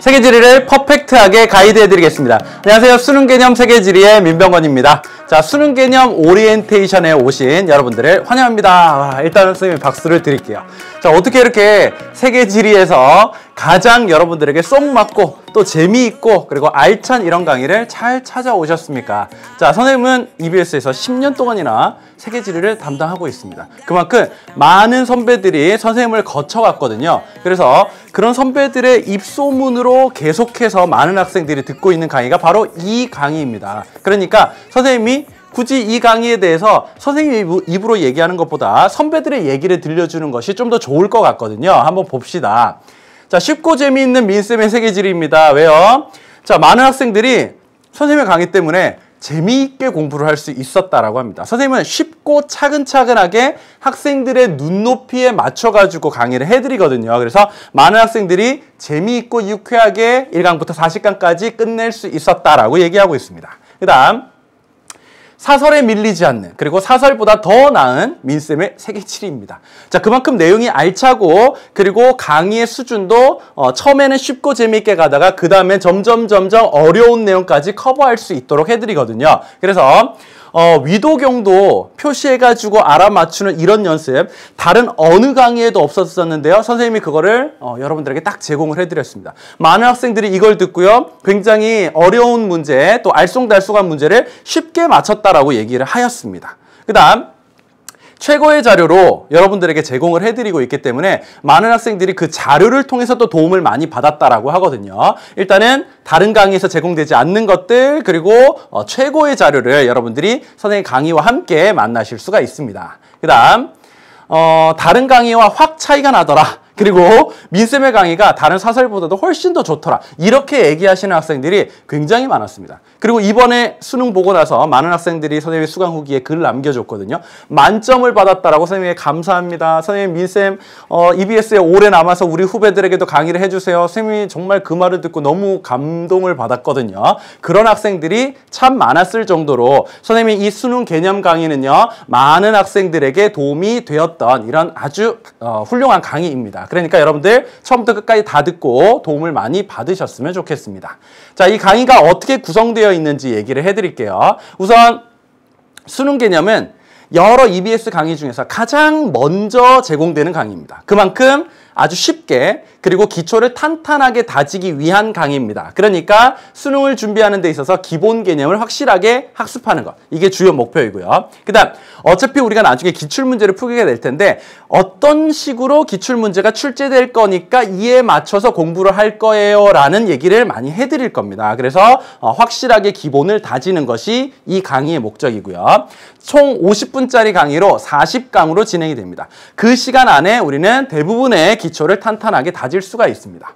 세계지리를 퍼펙트하게 가이드해드리겠습니다. 안녕하세요. 수능개념 세계지리의 민병건입니다. 자, 수능개념 오리엔테이션에 오신 여러분들을 환영합니다. 일단은 선생님 박수를 드릴게요. 자, 어떻게 이렇게 세계지리에서 가장 여러분들에게 쏙 맞고 또 재미있고 그리고 알찬 이런 강의를 잘 찾아오셨습니까? 자, 선생님은 EBS에서 10년 동안이나 세계지리를 담당하고 있습니다. 그만큼 많은 선배들이 선생님을 거쳐갔거든요. 그래서 그런 선배들의 입소문으로 계속해서 많은 학생들이 듣고 있는 강의가 바로 이 강의입니다. 그러니까 선생님이 굳이 이 강의에 대해서 선생님 입으로 얘기하는 것보다 선배들의 얘기를 들려주는 것이 좀 더 좋을 것 같거든요. 한번 봅시다. 자, 쉽고 재미있는 민쌤의 세계지리입니다. 왜요? 자, 많은 학생들이 선생님의 강의 때문에 재미있게 공부를 할 수 있었다라고 합니다. 선생님은 쉽고 차근차근하게 학생들의 눈높이에 맞춰가지고 강의를 해드리거든요. 그래서 많은 학생들이 재미있고 유쾌하게 1강부터 40강까지 끝낼 수 있었다라고 얘기하고 있습니다. 그 다음 사설에 밀리지 않는, 그리고 사설보다 더 나은 민쌤의 세계지리입니다. 자, 그만큼 내용이 알차고 그리고 강의의 수준도 처음에는 쉽고 재미있게 가다가 그 다음에 점점 어려운 내용까지 커버할 수 있도록 해드리거든요. 그래서 위도경도 표시해가지고 알아맞추는 이런 연습 다른 어느 강의에도 없었었는데요. 선생님이 그거를 여러분들에게 딱 제공을 해드렸습니다. 많은 학생들이 이걸 듣고요. 굉장히 어려운 문제 또 알쏭달쏭한 문제를 쉽게 맞췄다라고 얘기를 하였습니다. 그 다음 최고의 자료로 여러분들에게 제공을 해드리고 있기 때문에 많은 학생들이 그 자료를 통해서 또 도움을 많이 받았다라고 하거든요. 일단은 다른 강의에서 제공되지 않는 것들 그리고 최고의 자료를 여러분들이 선생님 강의와 함께 만나실 수가 있습니다. 그 다음 다른 강의와 확 차이가 나더라. 그리고 민쌤의 강의가 다른 사설보다도 훨씬 더 좋더라. 이렇게 얘기하시는 학생들이 굉장히 많았습니다. 그리고 이번에 수능 보고 나서 많은 학생들이 선생님의 수강 후기에 글 남겨줬거든요. 만점을 받았다라고 선생님에게 감사합니다. 선생님 민쌤 EBS에 오래 남아서 우리 후배들에게도 강의를 해주세요. 선생님이 정말 그 말을 듣고 너무 감동을 받았거든요. 그런 학생들이 참 많았을 정도로 선생님이 이 수능 개념 강의는요. 많은 학생들에게 도움이 되었던 이런 아주 훌륭한 강의입니다. 그러니까 여러분들 처음부터 끝까지 다 듣고 도움을 많이 받으셨으면 좋겠습니다. 자, 이 강의가 어떻게 구성되어 있는지 얘기를 해드릴게요. 우선 수능 개념은 여러 EBS 강의 중에서 가장 먼저 제공되는 강의입니다. 그만큼 아주 쉽게 그리고 기초를 탄탄하게 다지기 위한 강의입니다. 그러니까 수능을 준비하는 데 있어서 기본 개념을 확실하게 학습하는 것. 이게 주요 목표이고요. 그 다음 어차피 우리가 나중에 기출문제를 풀게 될 텐데 어떤 식으로 기출문제가 출제될 거니까 이에 맞춰서 공부를 할 거예요 라는 얘기를 많이 해드릴 겁니다. 그래서 확실하게 기본을 다지는 것이 이 강의의 목적이고요. 총 50분짜리 강의로 40강으로 진행이 됩니다. 그 시간 안에 우리는 대부분의 기초를 탄탄하게 다질 수가 있습니다.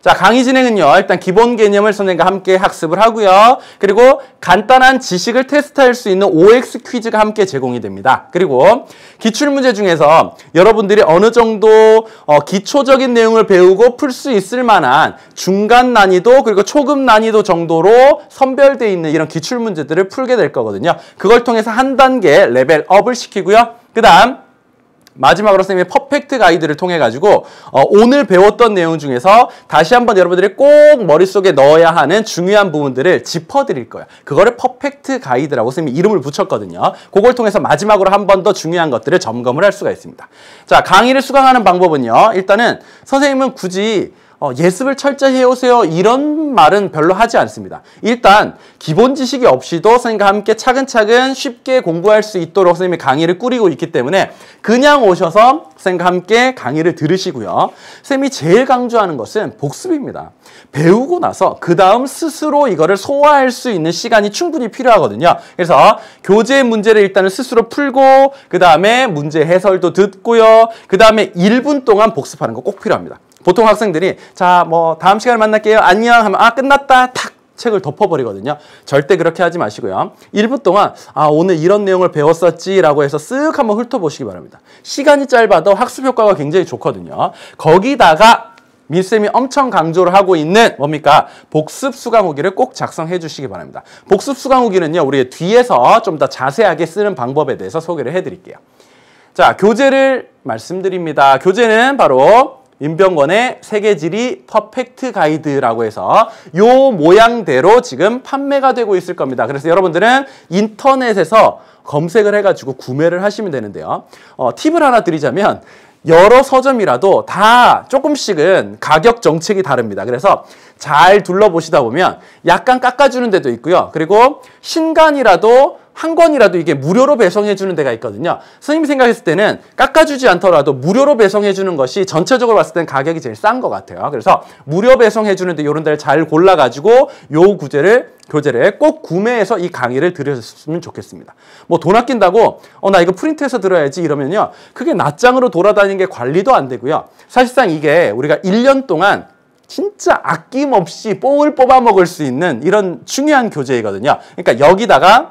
자, 강의 진행은요. 일단 기본 개념을 선생님과 함께 학습을 하고요. 그리고 간단한 지식을 테스트할 수 있는 OX 퀴즈가 함께 제공이 됩니다. 그리고 기출문제 중에서 여러분들이 어느 정도 기초적인 내용을 배우고 풀 수 있을 만한 중간 난이도 그리고 초급 난이도 정도로 선별되어 있는 이런 기출문제들을 풀게 될 거거든요. 그걸 통해서 한 단계 레벨업을 시키고요. 그 다음 마지막으로 선생님의 퍼펙트 가이드를 통해 가지고 오늘 배웠던 내용 중에서 다시 한번 여러분들이 꼭 머릿속에 넣어야 하는 중요한 부분들을 짚어드릴 거예요. 그거를 퍼펙트 가이드라고 선생님이 이름을 붙였거든요. 그걸 통해서 마지막으로 한 번 더 중요한 것들을 점검을 할 수가 있습니다. 자, 강의를 수강하는 방법은요. 일단은 선생님은 굳이 예습을 철저히 해오세요 이런 말은 별로 하지 않습니다. 일단 기본 지식이 없이도 선생님과 함께 차근차근 쉽게 공부할 수 있도록 선생님이 강의를 꾸리고 있기 때문에 그냥 오셔서 선생님과 함께 강의를 들으시고요. 선생님이 제일 강조하는 것은 복습입니다. 배우고 나서 그 다음 스스로 이거를 소화할 수 있는 시간이 충분히 필요하거든요. 그래서 교재 문제를 일단은 스스로 풀고 그 다음에 문제 해설도 듣고요. 그 다음에 1분 동안 복습하는 거 꼭 필요합니다. 보통 학생들이 자, 다음 시간에 만날게요. 안녕 하면 끝났다. 탁 책을 덮어버리거든요. 절대 그렇게 하지 마시고요. 1분 동안 오늘 이런 내용을 배웠었지 라고 해서 쓱 한번 훑어보시기 바랍니다. 시간이 짧아도 학습 효과가 굉장히 좋거든요. 거기다가 민쌤이 엄청 강조를 하고 있는 뭡니까? 복습 수강 후기를 꼭 작성해 주시기 바랍니다. 복습 수강 후기는요. 우리 뒤에서 좀 더 자세하게 쓰는 방법에 대해서 소개를 해드릴게요. 자, 교재를 말씀드립니다. 교재는 바로 민병건의 세계지리 퍼펙트 가이드라고 해서 요 모양대로 지금 판매가 되고 있을 겁니다. 그래서 여러분들은 인터넷에서 검색을 해가지고 구매를 하시면 되는데요. 팁을 하나 드리자면 여러 서점이라도 다 조금씩은 가격 정책이 다릅니다. 그래서 잘 둘러보시다 보면 약간 깎아주는 데도 있고요. 그리고 신간이라도 한 권이라도 이게 무료로 배송해 주는 데가 있거든요. 선생님이 생각했을 때는 깎아주지 않더라도 무료로 배송해 주는 것이 전체적으로 봤을 때는 가격이 제일 싼 것 같아요. 그래서 무료 배송해 주는데 이런 데를 잘 골라가지고 요 교재를 꼭 구매해서 이 강의를 들으셨으면 좋겠습니다. 뭐 돈 아낀다고 나 이거 프린트해서 들어야지 이러면요. 그게 낱장으로 돌아다니는 게 관리도 안 되고요. 사실상 이게 우리가 1년 동안 진짜 아낌없이 뽕을 뽑아 먹을 수 있는 이런 중요한 교재이거든요. 그러니까 여기다가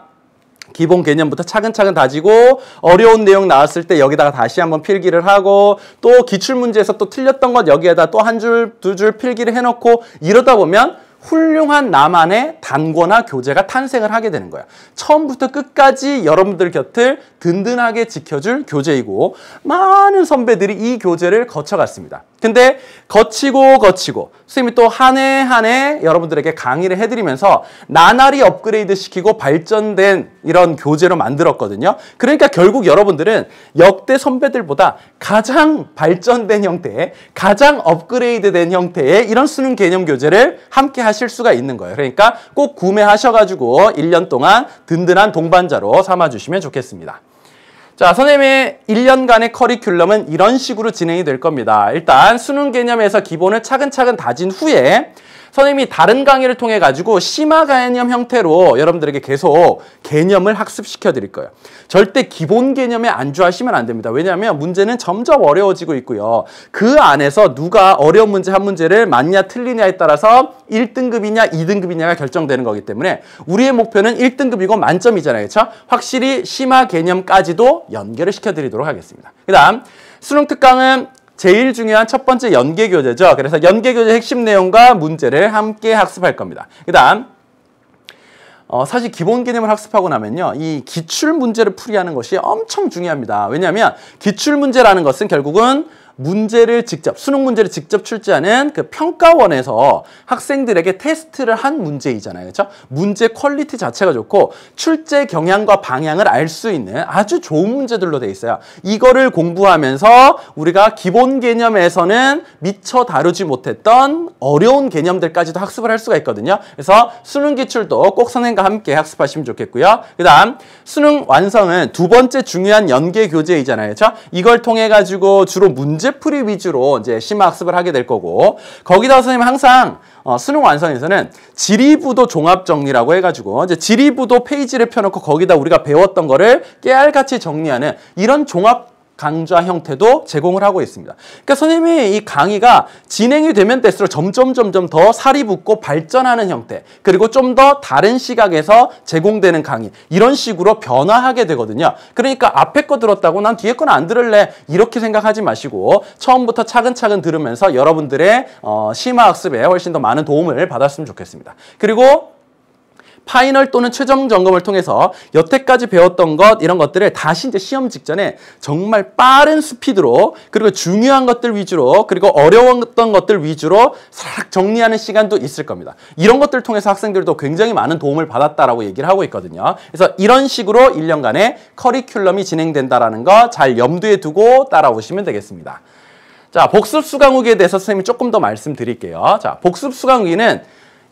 기본 개념부터 차근차근 다지고 어려운 내용 나왔을 때 여기다가 다시 한번 필기를 하고 또 기출문제에서 또 틀렸던 것 여기에다 또 한 줄, 두 줄 필기를 해놓고 이러다 보면 훌륭한 나만의 단권화 교재가 탄생을 하게 되는 거예요. 처음부터 끝까지 여러분들 곁을 든든하게 지켜줄 교재이고 많은 선배들이 이 교재를 거쳐갔습니다. 근데 거치고 선생님이 또 한 해 한 해 여러분들에게 강의를 해드리면서 나날이 업그레이드 시키고 발전된 이런 교재로 만들었거든요. 그러니까 결국 여러분들은 역대 선배들보다 가장 발전된 형태의 가장 업그레이드된 형태의 이런 수능 개념 교재를 함께 하실 수가 있는 거예요. 그러니까 꼭 구매하셔가지고 1년 동안 든든한 동반자로 삼아주시면 좋겠습니다. 자, 선생님의 1년간의 커리큘럼은 이런 식으로 진행이 될 겁니다. 일단 수능 개념에서 기본을 차근차근 다진 후에 선생님이 다른 강의를 통해 가지고 심화 개념 형태로 여러분들에게 계속 개념을 학습시켜 드릴 거예요. 절대 기본 개념에 안주하시면 안 됩니다. 왜냐하면 문제는 점점 어려워지고 있고요. 그 안에서 누가 어려운 문제 한 문제를 맞냐 틀리냐에 따라서 1등급이냐 2등급이냐가 결정되는 거기 때문에 우리의 목표는 1등급이고 만점이잖아요. 그렇죠? 확실히 심화 개념까지도 연결을 시켜드리도록 하겠습니다. 그 다음 수능 특강은 제일 중요한 첫 번째 연계교재죠. 그래서 연계교재 핵심 내용과 문제를 함께 학습할 겁니다. 그 다음 사실 기본 개념을 학습하고 나면요. 이 기출문제를 풀이하는 것이 엄청 중요합니다. 왜냐하면 기출문제라는 것은 결국은 수능 문제를 직접 출제하는 그 평가원에서 학생들에게 테스트를 한 문제이잖아요. 그렇죠? 문제 퀄리티 자체가 좋고 출제 경향과 방향을 알 수 있는 아주 좋은 문제들로 돼 있어요. 이거를 공부하면서 우리가 기본 개념에서는 미처 다루지 못했던 어려운 개념들까지도 학습을 할 수가 있거든요. 그래서 수능 기출도 꼭 선생님과 함께 학습하시면 좋겠고요. 그 다음 수능 완성은 두 번째 중요한 연계 교재이잖아요. 그렇죠? 이걸 통해 가지고 주로 문제풀이 위주로 이제 심화 학습을 하게 될 거고 거기다 선생님 항상 수능 완성에서는 지리부도 종합 정리라고 해가지고 이제 지리부도 페이지를 펴놓고 거기다 우리가 배웠던 거를 깨알같이 정리하는 이런 종합 강좌 형태도 제공을 하고 있습니다. 그러니까 선생님이 이 강의가 진행이 되면 될수록 점점 더 살이 붙고 발전하는 형태 그리고 좀 더 다른 시각에서 제공되는 강의 이런 식으로 변화하게 되거든요. 그러니까 앞에 거 들었다고 난 뒤에 거는 안 들을래 이렇게 생각하지 마시고 처음부터 차근차근 들으면서 여러분들의 심화 학습에 훨씬 더 많은 도움을 받았으면 좋겠습니다. 그리고 파이널 또는 최종 점검을 통해서 여태까지 배웠던 것 이런 것들을 다시 이제 시험 직전에 정말 빠른 스피드로 그리고 중요한 것들 위주로 그리고 어려웠던 것들 위주로 싹 정리하는 시간도 있을 겁니다. 이런 것들을 통해서 학생들도 굉장히 많은 도움을 받았다라고 얘기를 하고 있거든요. 그래서 이런 식으로 1년간의 커리큘럼이 진행된다라는 거 잘 염두에 두고 따라오시면 되겠습니다. 자, 복습 수강후기에 대해서 선생님이 조금 더 말씀드릴게요. 자, 복습 수강후기는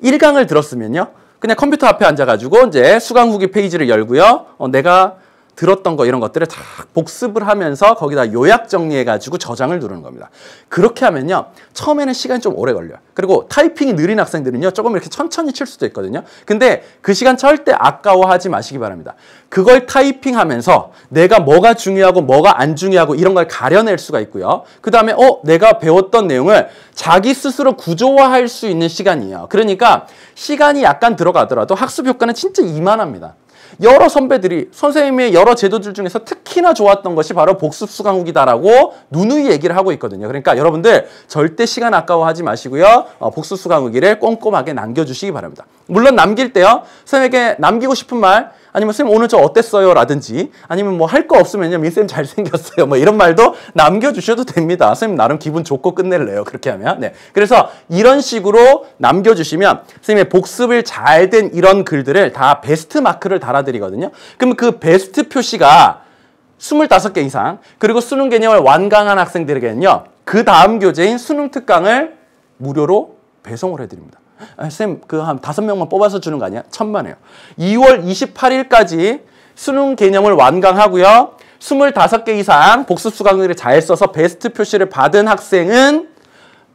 1강을 들었으면요. 그냥 컴퓨터 앞에 앉아가지고 이제 수강 후기 페이지를 열고요. 내가 들었던 거 이런 것들을 다 복습을 하면서 거기다 요약 정리해가지고 저장을 누르는 겁니다. 그렇게 하면요. 처음에는 시간이 좀 오래 걸려요. 그리고 타이핑이 느린 학생들은요. 조금 이렇게 천천히 칠 수도 있거든요. 근데 그 시간 절대 아까워하지 마시기 바랍니다. 그걸 타이핑하면서 내가 뭐가 중요하고 뭐가 안 중요하고 이런 걸 가려낼 수가 있고요. 그 다음에 내가 배웠던 내용을 자기 스스로 구조화할 수 있는 시간이에요. 그러니까 시간이 약간 들어가더라도 학습 효과는 진짜 이만합니다. 여러 선배들이 선생님의 여러 제도들 중에서 특히나 좋았던 것이 바로 복습 수강 후기다라고 누누이 얘기를 하고 있거든요. 그러니까 여러분들 절대 시간 아까워하지 마시고요. 복습 수강 후기를 꼼꼼하게 남겨주시기 바랍니다. 물론 남길 때요. 선생님에게 남기고 싶은 말 아니면 선생님 오늘 저 어땠어요? 라든지 아니면 뭐 할 거 없으면요. 민쌤 잘생겼어요. 뭐 이런 말도 남겨주셔도 됩니다. 선생님 나름 기분 좋고 끝낼래요. 그렇게 하면. 네. 그래서 이런 식으로 남겨주시면 선생님의 복습을 잘 된 이런 글들을 다 베스트 마크를 달아드리거든요. 그럼 그 베스트 표시가 25개 이상 그리고 수능 개념을 완강한 학생들에게는요. 그 다음 교재인 수능 특강을 무료로 배송을 해드립니다. 선생님 그 한 5명만 뽑아서 주는 거 아니야? 천만에요. 2월 28일까지 수능 개념을 완강하고요. 25개 이상 복습 수강들을 잘 써서 베스트 표시를 받은 학생은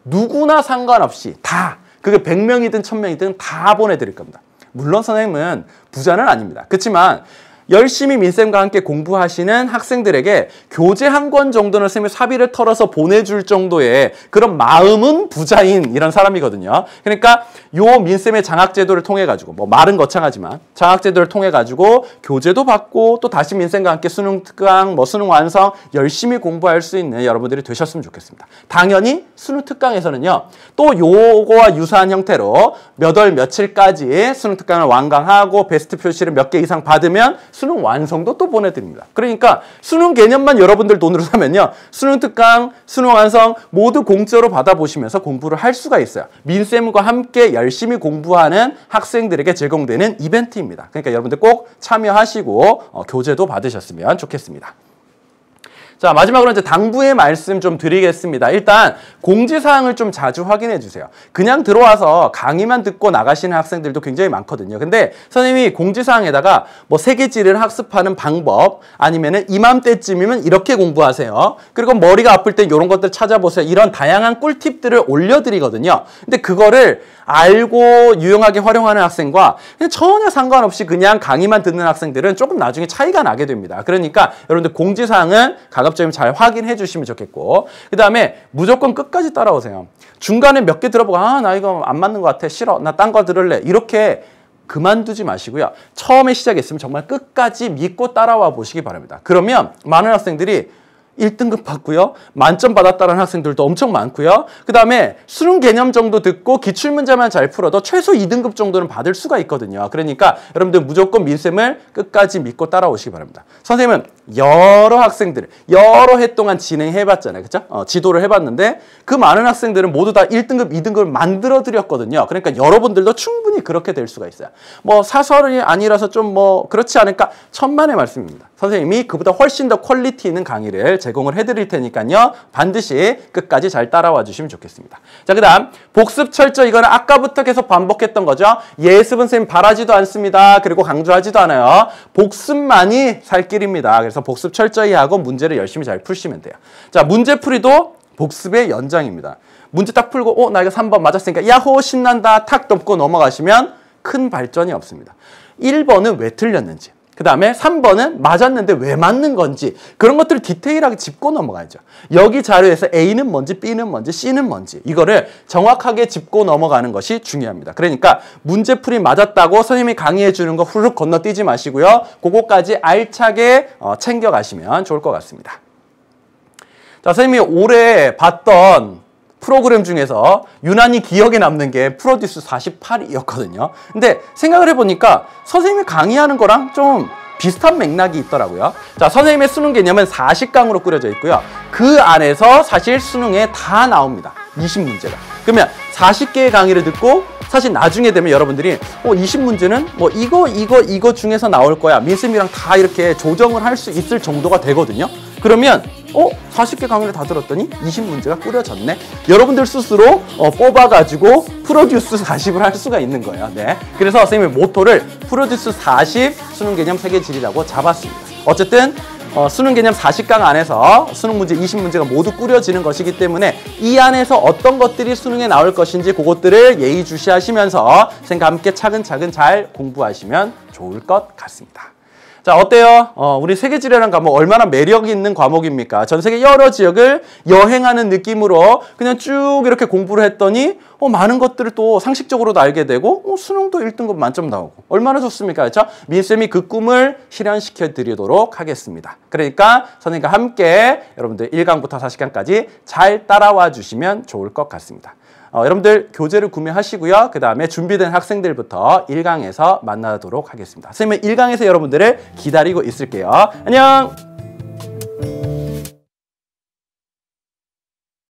누구나 상관없이 다 그게 100명이든 1000명이든 다 보내드릴 겁니다. 물론 선생님은 부자는 아닙니다. 그렇지만 열심히 민쌤과 함께 공부하시는 학생들에게 교재 한 권 정도는 선생님이 사비를 털어서 보내줄 정도의 그런 마음은 부자인 이런 사람이거든요. 그러니까 요 민쌤의 장학제도를 통해 가지고 뭐 말은 거창하지만 장학제도를 통해 가지고 교재도 받고 또 다시 민쌤과 함께 수능 특강, 뭐 수능 완성 열심히 공부할 수 있는 여러분들이 되셨으면 좋겠습니다. 당연히 수능 특강에서는요. 또 요거와 유사한 형태로 몇 월 며칠까지 수능 특강을 완강하고 베스트 표시를 몇 개 이상 받으면 수능 완성도 또 보내드립니다. 그러니까 수능 개념만 여러분들 돈으로 사면요. 수능 특강, 수능 완성 모두 공짜로 받아보시면서 공부를 할 수가 있어요. 민쌤과 함께 열심히 공부하는 학생들에게 제공되는 이벤트입니다. 그러니까 여러분들 꼭 참여하시고 교재도 받으셨으면 좋겠습니다. 자, 마지막으로 이제 당부의 말씀 좀 드리겠습니다. 일단 공지사항을 좀 자주 확인해 주세요. 그냥 들어와서 강의만 듣고 나가시는 학생들도 굉장히 많거든요. 근데 선생님이 공지사항에다가 뭐 세계지를 학습하는 방법 아니면은 이맘때쯤이면 이렇게 공부하세요. 그리고 머리가 아플 땐 이런 것들 찾아보세요. 이런 다양한 꿀팁들을 올려드리거든요. 근데 그거를 알고 유용하게 활용하는 학생과 그냥 전혀 상관없이 그냥 강의만 듣는 학생들은 조금 나중에 차이가 나게 됩니다. 그러니까 여러분들 공지사항은 가급적이면 잘 확인해 주시면 좋겠고 그 다음에 무조건 끝까지 따라오세요. 중간에 몇 개 들어보고 아, 나 이거 안 맞는 것 같아. 싫어. 나 딴 거 들을래. 이렇게 그만두지 마시고요. 처음에 시작했으면 정말 끝까지 믿고 따라와 보시기 바랍니다. 그러면 많은 학생들이 1등급 받고요. 만점 받았다는 학생들도 엄청 많고요. 그 다음에 수능 개념 정도 듣고 기출문제만 잘 풀어도 최소 2등급 정도는 받을 수가 있거든요. 그러니까 여러분들 무조건 민쌤을 끝까지 믿고 따라오시기 바랍니다. 선생님은 여러 학생들을 여러 해 동안 진행해봤잖아요. 그렇죠? 지도를 해봤는데 그 많은 학생들은 모두 다 1등급, 2등급을 만들어드렸거든요. 그러니까 여러분들도 충분히 그렇게 될 수가 있어요. 뭐 사설이 아니라서 좀 뭐 그렇지 않을까? 천만의 말씀입니다. 선생님이 그보다 훨씬 더 퀄리티 있는 강의를 제공을 해드릴 테니까요. 반드시 끝까지 잘 따라와 주시면 좋겠습니다. 자, 그 다음 복습 철저 이거는 아까부터 계속 반복했던 거죠. 예습은 선생님 바라지도 않습니다. 그리고 강조하지도 않아요. 복습만이 살 길입니다. 그래서 복습 철저히 하고 문제를 열심히 잘 푸시면 돼요. 자, 문제풀이도 복습의 연장입니다. 문제 딱 풀고 나 이거 3번 맞았으니까 야호 신난다 탁 덮고 넘어가시면 큰 발전이 없습니다. 1번은 왜 틀렸는지 그 다음에 3번은 맞았는데 왜 맞는 건지 그런 것들을 디테일하게 짚고 넘어가야죠. 여기 자료에서 A는 뭔지 B는 뭔지 C는 뭔지 이거를 정확하게 짚고 넘어가는 것이 중요합니다. 그러니까 문제풀이 맞았다고 선생님이 강의해 주는 거 후루룩 건너뛰지 마시고요. 그거까지 알차게 챙겨가시면 좋을 것 같습니다. 자, 선생님이 올해 봤던 프로그램 중에서 유난히 기억에 남는 게 프로듀스 48이었거든요. 근데 생각을 해보니까 선생님이 강의하는 거랑 좀 비슷한 맥락이 있더라고요. 자, 선생님의 수능 개념은 40강으로 꾸려져 있고요. 그 안에서 사실 수능에 다 나옵니다. 20문제가. 그러면 40개의 강의를 듣고 사실 나중에 되면 여러분들이 20문제는 뭐 이거 중에서 나올 거야. 민쌤이랑 다 이렇게 조정을 할 수 있을 정도가 되거든요. 그러면 40개 강의를 다 들었더니 20문제가 꾸려졌네. 여러분들 스스로 뽑아가지고 프로듀스 40을 할 수가 있는 거예요. 네. 그래서 선생님의 모토를 프로듀스 40 수능 개념 세계지리라고 잡았습니다. 어쨌든 수능 개념 40강 안에서 수능 문제 20문제가 모두 꾸려지는 것이기 때문에 이 안에서 어떤 것들이 수능에 나올 것인지 그것들을 예의주시하시면서 선생님과 함께 차근차근 잘 공부하시면 좋을 것 같습니다. 자, 어때요? 우리 세계지리라는 과목 얼마나 매력 있는 과목입니까? 전 세계 여러 지역을 여행하는 느낌으로 그냥 쭉 이렇게 공부를 했더니 많은 것들을 또 상식적으로도 알게 되고 수능도 1등급 만점 나오고 얼마나 좋습니까? 그렇죠? 민쌤이 그 꿈을 실현시켜 드리도록 하겠습니다. 그러니까 선생님과 함께 여러분들 1강부터 40강까지 잘 따라와 주시면 좋을 것 같습니다. 여러분들 교재를 구매하시고요. 그 다음에 준비된 학생들부터 1강에서 만나도록 하겠습니다. 선생님은 1강에서 여러분들을 기다리고 있을게요. 안녕!